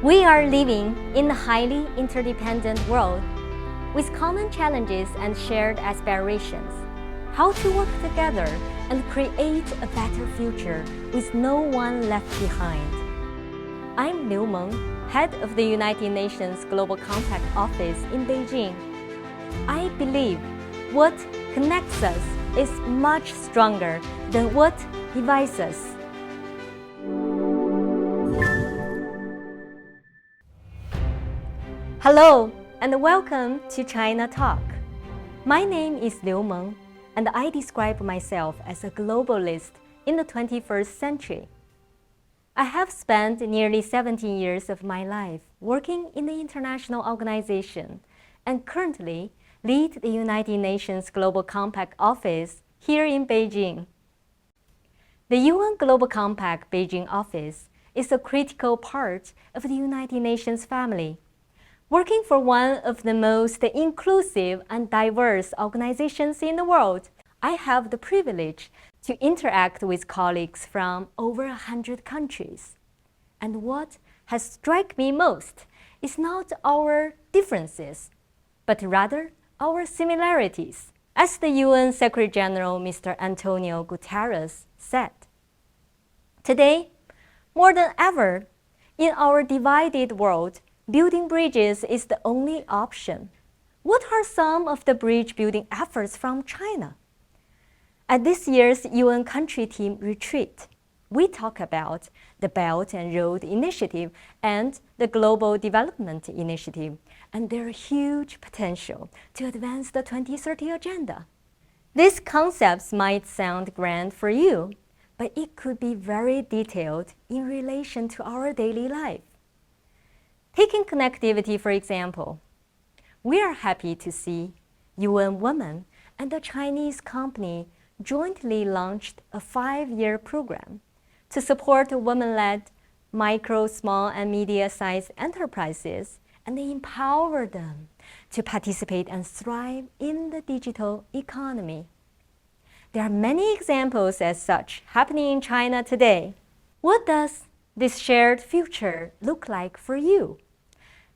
We are living in a highly interdependent world with common challenges and shared aspirations. How to work together and create a better future with no one left behind. I'm Liu Meng, head of the United Nations Global Compact Office in Beijing. I believe what connects us is much stronger than what divides us. Hello and welcome to China Talk. My name is Liu Meng and I describe myself as a globalist in the 21st century. I have spent nearly 17 years of my life working in the international organization and currently lead the United Nations Global Compact Office here in Beijing. The UN Global Compact Beijing office is a critical part of the United Nations family. Working for one of the most inclusive and diverse organizations in the world, I have the privilege to interact with colleagues from over 100 countries. And what has struck me most is not our differences, but rather our similarities. As the UN Secretary General Mr. Antonio Guterres said, today, more than ever, in our divided world, building bridges is the only option. What are some of the bridge building efforts from China? At this year's UN Country Team Retreat, we talk about the Belt and Road Initiative and the Global Development Initiative and their huge potential to advance the 2030 agenda. These concepts might sound grand for you, but it could be very detailed in relation to our daily life. Taking connectivity, for example, we are happy to see UN Women and a Chinese company jointly launched a 5-year program to support women-led micro, small, and medium-sized enterprises and empower them to participate and thrive in the digital economy. There are many examples as such happening in China today. What does this shared future look like for you?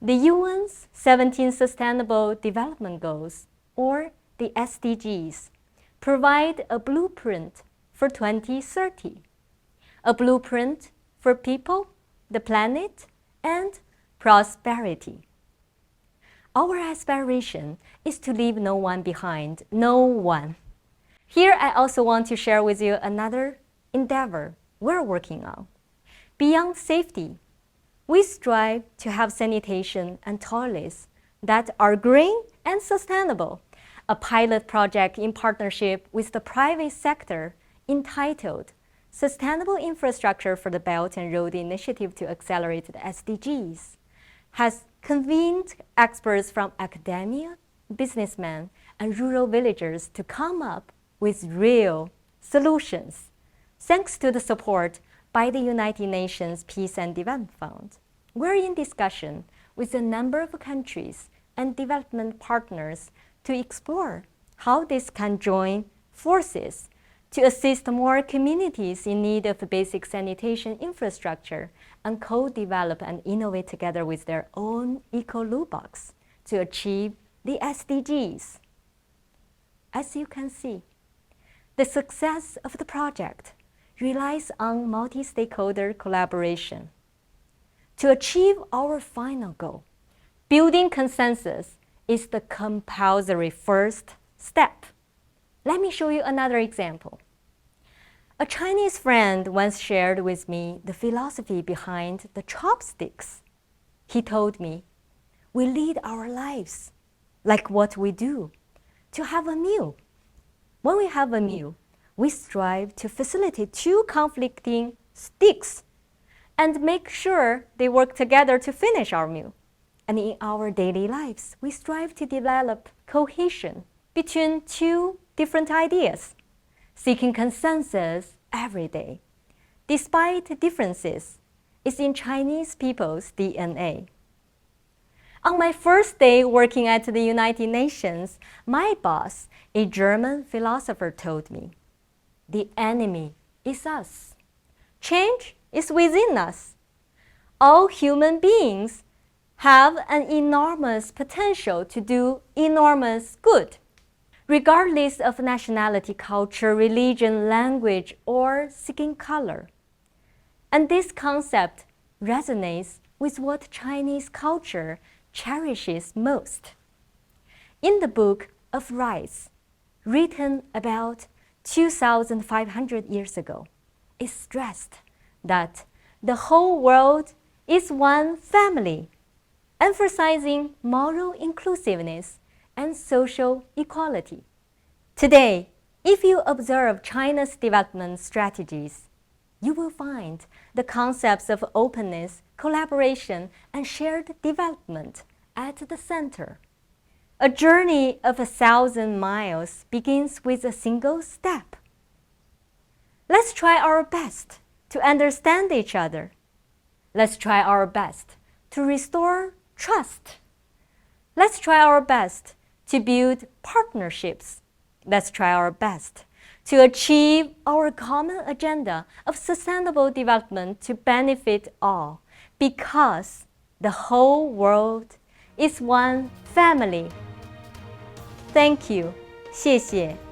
The UN's 17 Sustainable Development Goals, or the SDGs, provide a blueprint for 2030, a blueprint for people, the planet, and prosperity. Our aspiration is to leave no one behind, no one. Here I also want to share with you another endeavor we're working on. Beyond safety, we strive to have sanitation and toilets that are green and sustainable. A pilot project in partnership with the private sector entitled Sustainable Infrastructure for the Belt and Road Initiative to Accelerate the SDGs has convened experts from academia, businessmen, and rural villagers to come up with real solutions, thanks to the support by the United Nations Peace and Development Fund. We're in discussion with a number of countries and development partners to explore how this can join forces to assist more communities in need of basic sanitation infrastructure and co-develop and innovate together with their own eco-loop box to achieve the SDGs. As you can see, the success of the project relies on multi-stakeholder collaboration. To achieve our final goal, building consensus is the compulsory first step. Let me show you another example. A Chinese friend once shared with me the philosophy behind the chopsticks. He told me, we lead our lives like what we do, to have a meal. When we have a meal, we strive to facilitate two conflicting sticks and make sure they work together to finish our meal. And in our daily lives, we strive to develop cohesion between two different ideas, seeking consensus every day. Despite differences, it's in Chinese people's DNA. On my first day working at the United Nations, my boss, a German philosopher, told me, the enemy is us. Change is within us. all human beings have an enormous potential to do enormous good, regardless of nationality, culture, religion, language, or skin color. And this concept resonates with what Chinese culture cherishes most. In the Book of Rites, written about 2,500 years ago, it stressed that the whole world is one family, emphasizing moral inclusiveness and social equality. Today, if you observe China's development strategies, you will find the concepts of openness, collaboration, and shared development at the center. A journey of 1,000 miles begins with a single step. Let's try our best to understand each other. Let's try our best to restore trust. Let's try our best to build partnerships. Let's try our best to achieve our common agenda of sustainable development to benefit all, because the whole world is one family. Thank you. 谢谢。